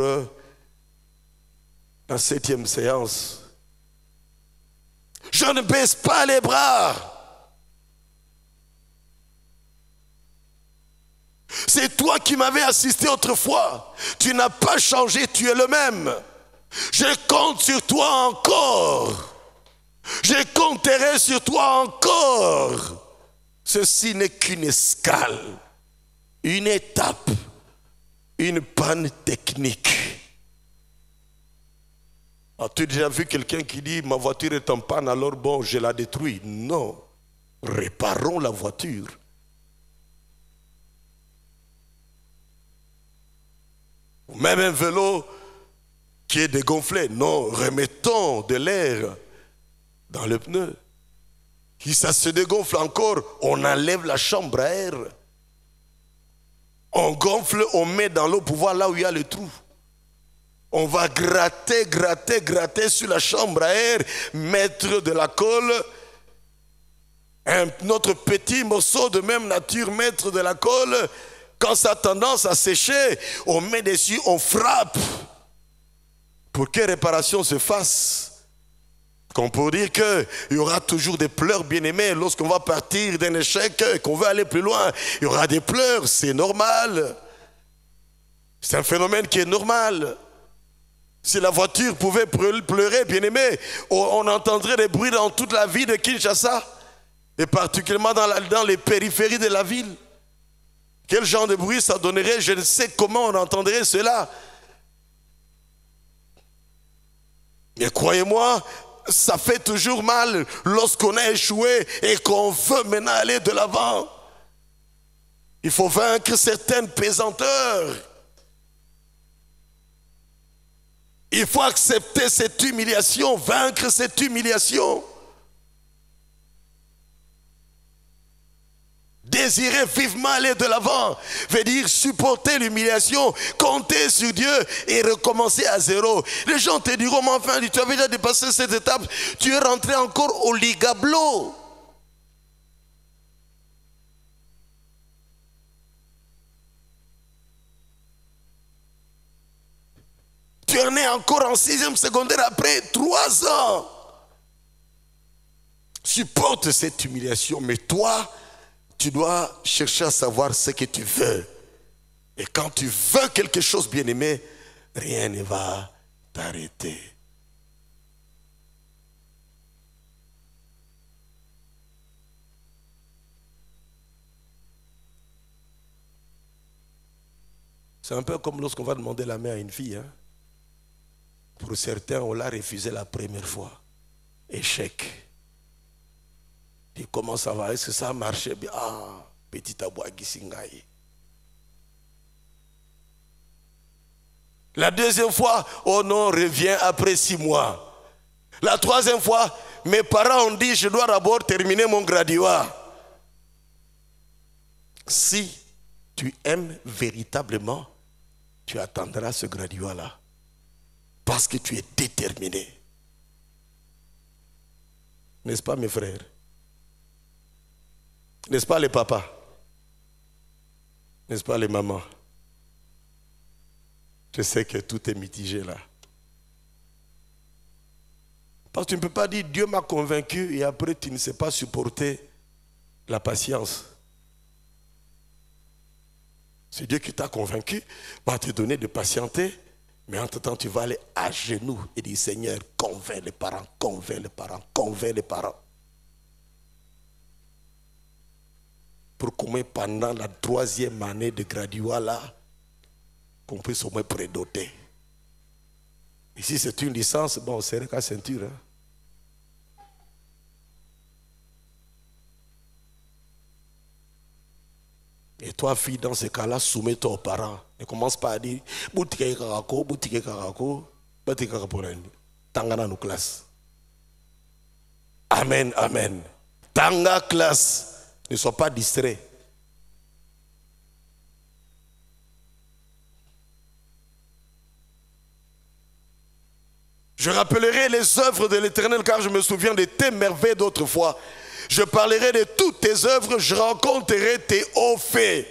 la 7e séance. Je ne baisse pas les bras. C'est toi qui m'avais assisté autrefois. Tu n'as pas changé, tu es le même. Je compte sur toi encore. Je compterai sur toi encore. Ceci n'est qu'une escale, une étape, une panne technique. As-tu déjà vu quelqu'un qui dit ma voiture est en panne, alors bon, je la détruis? Non, réparons la voiture. Ou même un vélo qui est dégonflé. Non, remettons de l'air dans le pneu. Si ça se dégonfle encore, on enlève la chambre à air. On gonfle, on met dans l'eau pour voir là où il y a le trou. On va gratter, gratter, gratter sur la chambre à air, mettre de la colle. Notre petit morceau de même nature, mettre de la colle. Quand ça a tendance à sécher, on met dessus, on frappe. Pour que réparation se fasse. Qu'on peut dire qu'il y aura toujours des pleurs, bien-aimés, lorsqu'on va partir d'un échec et qu'on veut aller plus loin. Il y aura des pleurs, c'est normal. C'est un phénomène qui est normal. Si la voiture pouvait pleurer, bien-aimé, on entendrait des bruits dans toute la ville de Kinshasa. Et particulièrement dans les périphéries de la ville. Quel genre de bruit ça donnerait? Je ne sais comment on entendrait cela. Mais croyez-moi, ça fait toujours mal lorsqu'on a échoué et qu'on veut maintenant aller de l'avant. Il faut vaincre certaines pesanteurs. Il faut accepter cette humiliation, vaincre cette humiliation. Désirer vivement aller de l'avant veut dire supporter l'humiliation, compter sur Dieu et recommencer à zéro. Les gens te diront, mais enfin, tu as déjà dépassé cette étape, tu es rentré encore au ligablo. Tu en es encore en 6e secondaire après 3 ans. Supporte cette humiliation, mais toi, tu dois chercher à savoir ce que tu veux. Et quand tu veux quelque chose, bien-aimé, rien ne va t'arrêter. C'est un peu comme lorsqu'on va demander la main à une fille. Hein? Pour certains, on l'a refusé la première fois. Échec. Et comment ça va? Est-ce que ça a marché bien? Ah, petit aboua gisingaï. La deuxième fois, oh non, reviens après 6 mois. La troisième fois, mes parents ont dit, je dois d'abord terminer mon graduat. Si tu aimes véritablement, tu attendras ce graduat-là. Parce que tu es déterminé. N'est-ce pas, mes frères? N'est-ce pas les papas? N'est-ce pas les mamans? Je sais que tout est mitigé là. Parce que tu ne peux pas dire Dieu m'a convaincu et après tu ne sais pas supporter la patience. C'est Dieu qui t'a convaincu, va te donner de patienter, mais entre-temps tu vas aller à genoux et dire Seigneur, convainc les parents, convainc les parents, convainc les parents. Pour qu'on pendant la 3e année de graduat là, qu'on puisse au moins prédoter. Et si c'est une licence, bon, c'est qu'à ceinture. Hein? Et toi, fille, dans ce cas-là, soumets-toi aux parents. Ne commence pas à dire boutique karako, boutique karako, boutique karaporani. Tangana nos classes. Amen, amen. Tanga classe. Ne sois pas distrait. Je rappellerai les œuvres de l'Éternel car je me souviens de tes merveilles d'autrefois. Je parlerai de toutes tes œuvres, je rencontrerai tes hauts faits.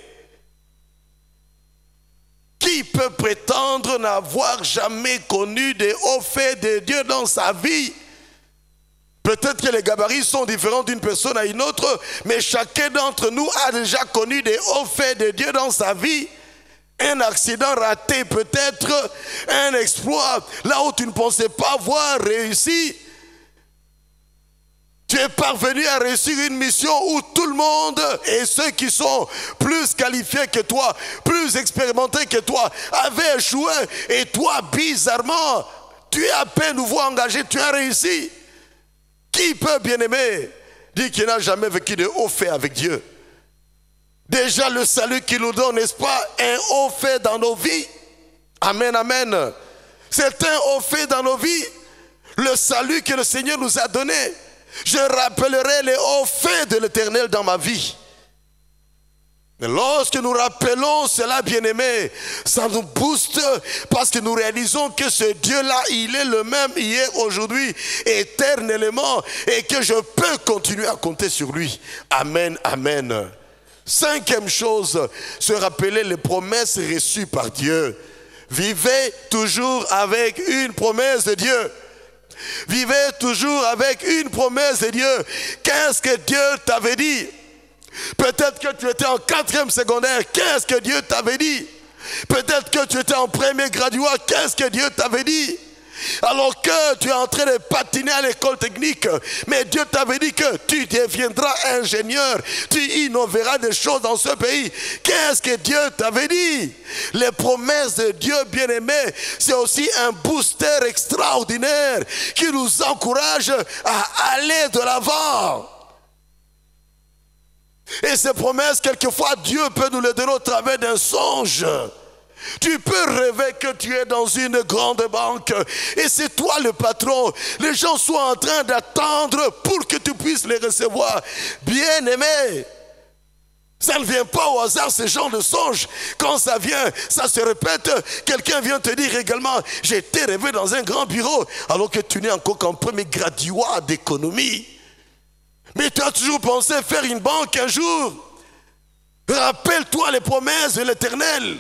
Qui peut prétendre n'avoir jamais connu des hauts faits de Dieu dans sa vie? Peut-être que les gabarits sont différents d'une personne à une autre, mais chacun d'entre nous a déjà connu des hauts faits de Dieu dans sa vie. Un accident raté peut-être, un exploit, là où tu ne pensais pas avoir réussi. Tu es parvenu à réussir une mission où tout le monde et ceux qui sont plus qualifiés que toi, plus expérimentés que toi, avaient échoué. Et toi, bizarrement, tu es à peine nouveau engagé, tu as réussi. Qui peut, bien-aimé, dire qu'il n'a jamais vécu de haut fait avec Dieu? Déjà le salut qu'il nous donne, n'est-ce pas, un haut fait dans nos vies? Amen, amen. C'est un haut fait dans nos vies. Le salut que le Seigneur nous a donné. Je rappellerai les hauts faits de l'Éternel dans ma vie. Mais lorsque nous rappelons cela, bien-aimé, ça nous booste parce que nous réalisons que ce Dieu-là, il est le même hier, aujourd'hui, éternellement, et que je peux continuer à compter sur lui. Amen, amen. 5e chose, se rappeler les promesses reçues par Dieu. Vivez toujours avec une promesse de Dieu. Vivez toujours avec une promesse de Dieu. Qu'est-ce que Dieu t'avait dit? Peut-être que tu étais en 4e secondaire. Qu'est-ce que Dieu t'avait dit? Peut-être que tu étais en premier graduat. Qu'est-ce que Dieu t'avait dit? Alors que tu es en train de patiner à l'école technique, mais Dieu t'avait dit que tu deviendras ingénieur, tu innoveras des choses dans ce pays. Qu'est-ce que Dieu t'avait dit? Les promesses de Dieu, bien-aimé, c'est aussi un booster extraordinaire qui nous encourage à aller de l'avant. Et ces promesses, quelquefois, Dieu peut nous les donner au travers d'un songe. Tu peux rêver que tu es dans une grande banque et c'est toi le patron. Les gens sont en train d'attendre pour que tu puisses les recevoir. Bien-aimé, ça ne vient pas au hasard, ce genre de songe. Quand ça vient, ça se répète. Quelqu'un vient te dire également, j'ai été rêvé dans un grand bureau, alors que tu n'es encore qu'en premier graduat d'économie. Mais tu as toujours pensé faire une banque un jour. Rappelle-toi les promesses de l'Éternel.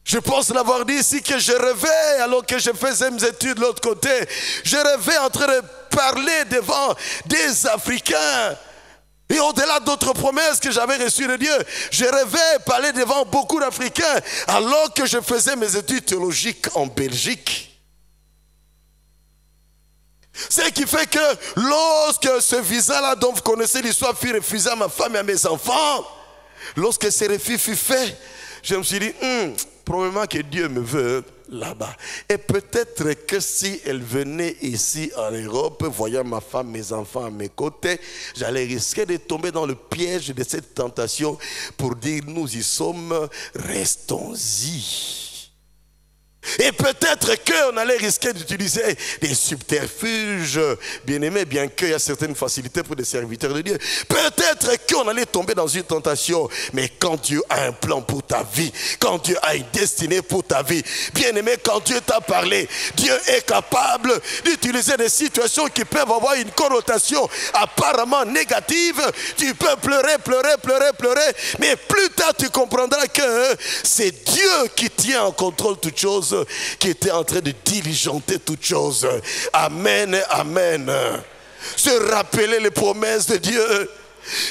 Je pense l'avoir dit ici que je rêvais alors que je faisais mes études de l'autre côté. Je rêvais en train de parler devant des Africains. Et au-delà d'autres promesses que j'avais reçues de Dieu, je rêvais parler devant beaucoup d'Africains alors que je faisais mes études théologiques en Belgique. Ce qui fait que lorsque ce visa-là dont vous connaissez l'histoire fut refusé à ma femme et à mes enfants, lorsque ce refus fut fait, je me suis dit, probablement que Dieu me veut là-bas. Et peut-être que si elle venait ici en Europe, voyant ma femme, mes enfants à mes côtés, j'allais risquer de tomber dans le piège de cette tentation pour dire, nous y sommes, restons-y. Et peut-être qu'on allait risquer d'utiliser des subterfuges, bien aimé, bien qu'il y a certaines facilités pour des serviteurs de Dieu. Peut-être qu'on allait tomber dans une tentation, mais quand Dieu a un plan pour ta vie, quand Dieu a une destinée pour ta vie, bien aimé, quand Dieu t'a parlé, Dieu est capable d'utiliser des situations qui peuvent avoir une connotation apparemment négative. Tu peux pleurer, mais plus tard tu comprendras que c'est Dieu qui tient en contrôle toutes choses, qui était en train de diligenter toutes choses. Amen, amen. Se rappeler les promesses de Dieu.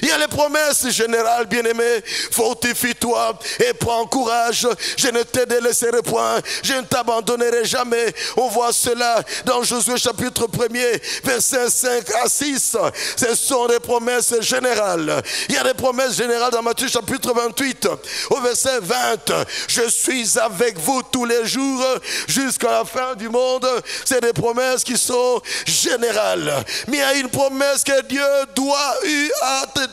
Il y a les promesses générales, bien-aimé. Fortifie-toi et prends courage. Je ne te délaisserai point. Je ne t'abandonnerai jamais. On voit cela dans Josué chapitre 1er, versets 5 à 6. Ce sont des promesses générales. Il y a des promesses générales dans Matthieu chapitre 28, au verset 20. Je suis avec vous tous les jours jusqu'à la fin du monde. C'est des promesses qui sont générales. Mais il y a une promesse que Dieu doit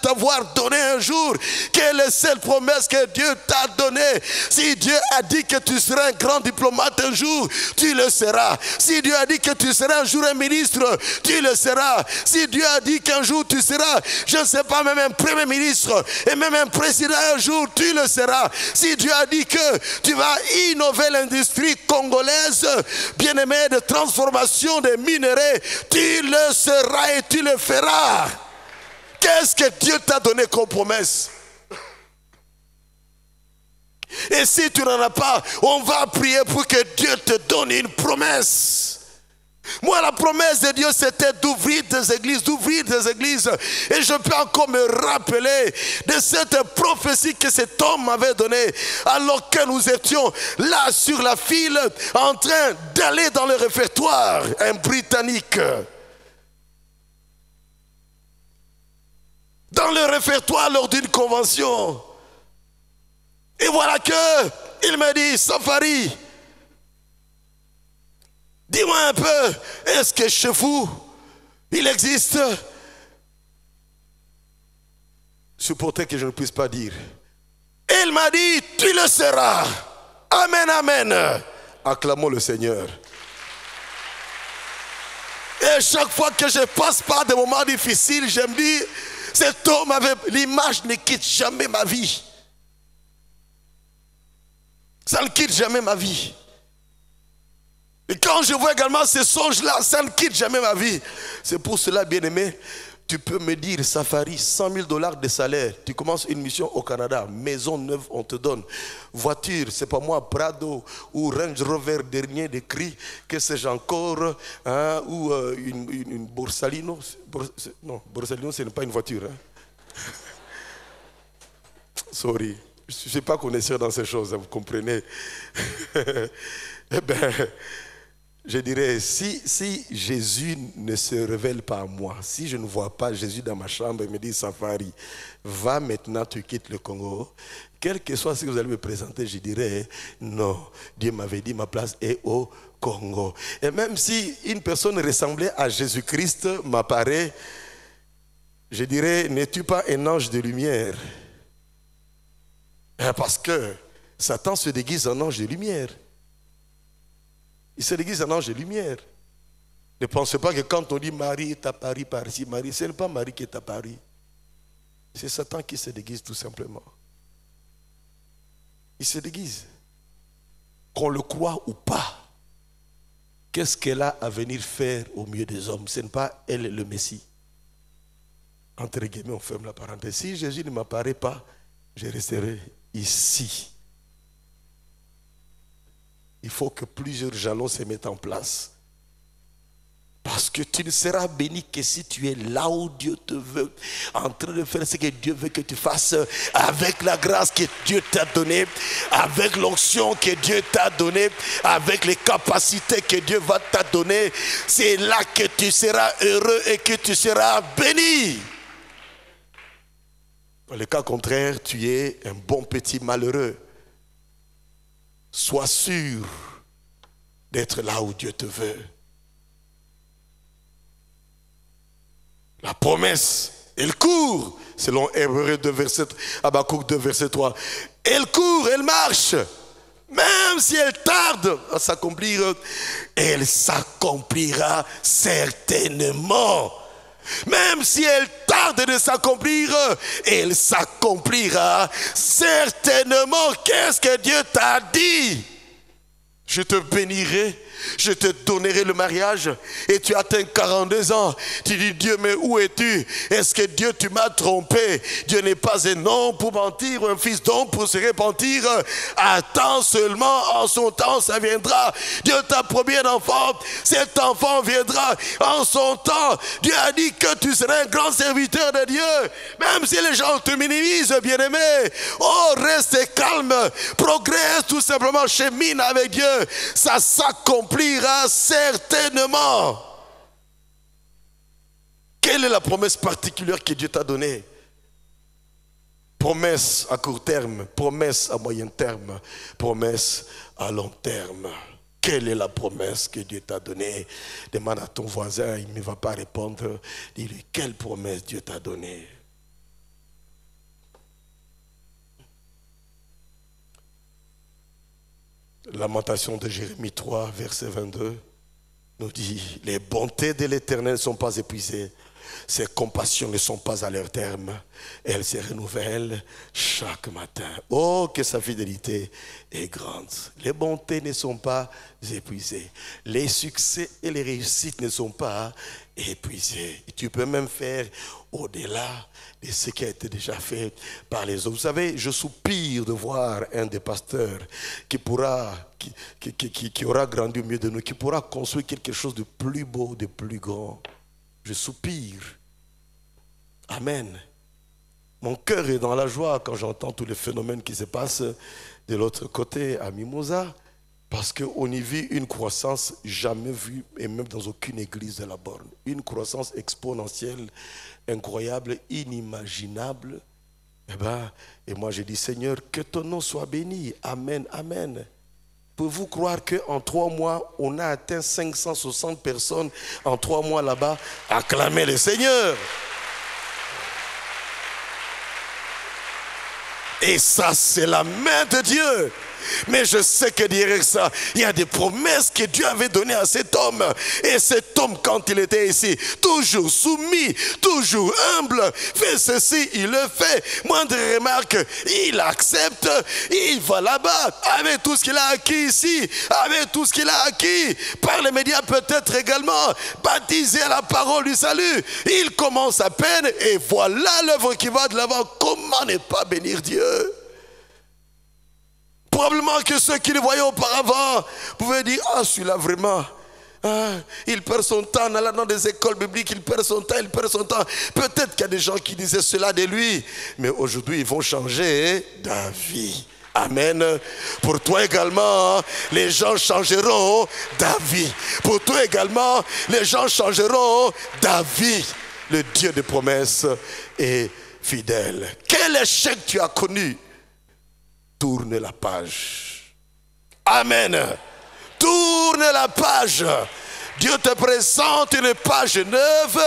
t'avoir donné un jour. Quelle est cette promesse que Dieu t'a donnée? Si Dieu a dit que tu seras un grand diplomate un jour, tu le seras. Si Dieu a dit que tu seras un jour un ministre, tu le seras. Si Dieu a dit qu'un jour tu seras, je ne sais pas, même un premier ministre et même un président un jour, tu le seras. Si Dieu a dit que tu vas innover l'industrie congolaise, bien-aimé, de transformation des minerais, tu le seras et tu le feras. Qu'est-ce que Dieu t'a donné comme promesse? Et si tu n'en as pas, on va prier pour que Dieu te donne une promesse. Moi, la promesse de Dieu, c'était d'ouvrir des églises, Et je peux encore me rappeler de cette prophétie que cet homme m'avait donnée, alors que nous étions là sur la file, en train d'aller dans le réfectoire, un Britannique. Dans le réfectoire lors d'une convention. Et voilà que il me dit, Safari, dis-moi un peu, est-ce que chez vous, il existe? Supportez que je ne puisse pas dire. Et il m'a dit, tu le seras. Amen, amen. Acclamons le Seigneur. Et chaque fois que je passe par des moments difficiles, je me dis, cet homme avait, l'image ne quitte jamais ma vie. Ça ne quitte jamais ma vie. Et quand je vois également ces songes-là, ça ne quitte jamais ma vie. C'est pour cela, bien-aimé, tu peux me dire, Safari, $100,000 de salaire. Tu commences une mission au Canada, maison neuve, on te donne. Voiture, c'est pas moi, Prado ou Range Rover dernier de cri, que sais-je encore, hein, ou une Borsalino. Non, Borsalino, ce n'est pas une voiture. Hein. Sorry, je ne suis pas connaisseur dans ces choses, vous comprenez. Eh bien, je dirais, si Jésus ne se révèle pas à moi, si je ne vois pas Jésus dans ma chambre et me dit, Safari, va maintenant, tu quittes le Congo, quel que soit ce que vous allez me présenter, je dirais, non, Dieu m'avait dit, ma place est au Congo. Et même si une personne ressemblée à Jésus-Christ m'apparaît, Je dirais, n'es-tu pas un ange de lumière? Parce que Satan se déguise en ange de lumière. Il se déguise en ange de lumière. Ne pensez pas que quand on dit Marie est apparue par-ci, Marie, ce n'est pas Marie qui est apparue. C'est Satan qui se déguise tout simplement. Il se déguise. Qu'on le croit ou pas, qu'est-ce qu'elle a à venir faire au milieu des hommes? Ce n'est pas elle le Messie. Entre guillemets, on ferme la parenthèse. Si Jésus ne m'apparaît pas, je resterai ici. Il faut que plusieurs jalons se mettent en place. Parce que tu ne seras béni que si tu es là où Dieu te veut, en train de faire ce que Dieu veut que tu fasses, avec la grâce que Dieu t'a donnée, avec l'onction que Dieu t'a donnée, avec les capacités que Dieu va t'a donner. C'est là que tu seras heureux et que tu seras béni. Dans le cas contraire, tu es un bon petit malheureux. Sois sûr d'être là où Dieu te veut. La promesse, elle court, selon Hébreux 2, Habakkuk 2, verset 3. Elle court, elle marche. Même si elle tarde à s'accomplir, elle s'accomplira certainement. Même si elle tarde de s'accomplir, elle s'accomplira certainement. Qu'est-ce que Dieu t'a dit? Je te bénirai, je te donnerai le mariage. Et tu atteins 42 ans. Tu dis, Dieu, mais où es-tu? Est-ce que Dieu, tu m'as trompé? Dieu n'est pas un homme pour mentir, un fils d'homme pour se repentir. Attends seulement, en son temps, ça viendra. Dieu t'a promis un enfant. Cet enfant viendra en son temps. Dieu a dit que tu seras un grand serviteur de Dieu. Même si les gens te minimisent, bien-aimé. Oh, reste calme. Progresse tout simplement, chemine avec Dieu. Ça s'accomplira certainement. Quelle est la promesse particulière que Dieu t'a donnée? Promesse à court terme, promesse à moyen terme, promesse à long terme. Quelle est la promesse que Dieu t'a donnée? Demande à ton voisin, il ne va pas répondre. Dis-lui, quelle promesse Dieu t'a donnée? Lamentation de Jérémie 3, verset 22, nous dit, les bontés de l'Éternel ne sont pas épuisées, ses compassions ne sont pas à leur terme, elles se renouvellent chaque matin. Oh, que sa fidélité est grande. Les bontés ne sont pas épuisées, les succès et les réussites ne sont pas épuisés. Et tu peux même faire au-delà de ce qui a été déjà fait par les autres. Vous savez, je soupire de voir un des pasteurs qui aura grandi au milieu de nous, qui pourra construire quelque chose de plus beau, de plus grand. Je soupire. Amen. Mon cœur est dans la joie quand j'entends tous les phénomènes qui se passent de l'autre côté, à Mimosa, parce qu'on y vit une croissance jamais vue, et même dans aucune église de la borne. Une croissance exponentielle, incroyable, inimaginable. Et moi je dis, Seigneur, que ton nom soit béni. Amen, amen. Pouvez-vous croire qu'en 3 mois, on a atteint 560 personnes en 3 mois là-bas? Acclamez le Seigneur. Et ça, c'est la main de Dieu. Mais je sais que derrière ça, il y a des promesses que Dieu avait données à cet homme. Et cet homme, quand il était ici, toujours soumis, toujours humble, fait ceci, il le fait. Moindre remarque, il accepte, il va là-bas, avec tout ce qu'il a acquis ici, avec tout ce qu'il a acquis, par les médias peut-être également, baptisé à la parole du salut. Il commence à peine et voilà l'œuvre qui va de l'avant. Comment ne pas bénir Dieu? Probablement que ceux qui le voyaient auparavant pouvaient dire, ah, celui-là vraiment, il perd son temps en allant dans des écoles bibliques, il perd son temps. Peut-être qu'il y a des gens qui disaient cela de lui, mais aujourd'hui ils vont changer d'avis. Amen. Pour toi également, les gens changeront d'avis. Pour toi également, les gens changeront d'avis. Le Dieu des promesses est fidèle. Quel échec tu as connu? Tourne la page. Amen. Tourne la page. Dieu te présente une page neuve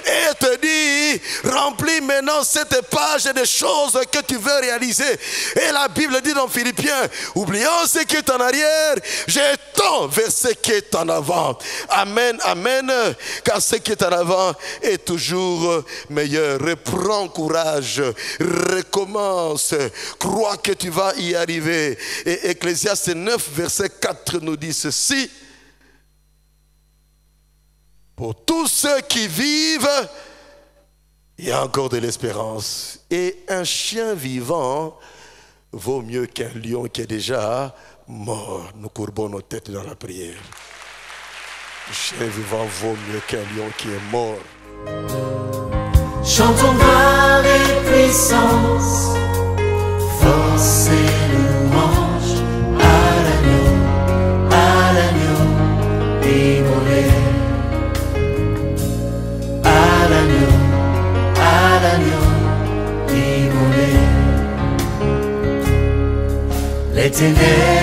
et te dit, remplis maintenant cette page des choses que tu veux réaliser. Et la Bible dit dans Philippiens, oublions ce qui est en arrière, jetons vers ce qui est en avant. Amen, amen, car ce qui est en avant est toujours meilleur. Reprends courage, recommence, crois que tu vas y arriver. Et Ecclésiaste 9, verset 4 nous dit ceci. Pour tous ceux qui vivent, il y a encore de l'espérance. Et un chien vivant vaut mieux qu'un lion qui est déjà mort. Nous courbons nos têtes dans la prière. Un chien vivant vaut mieux qu'un lion qui est mort. Chantons gloire et puissance, force et louange à l'agneau immolé. À l'agneau immolé. Les ténèbres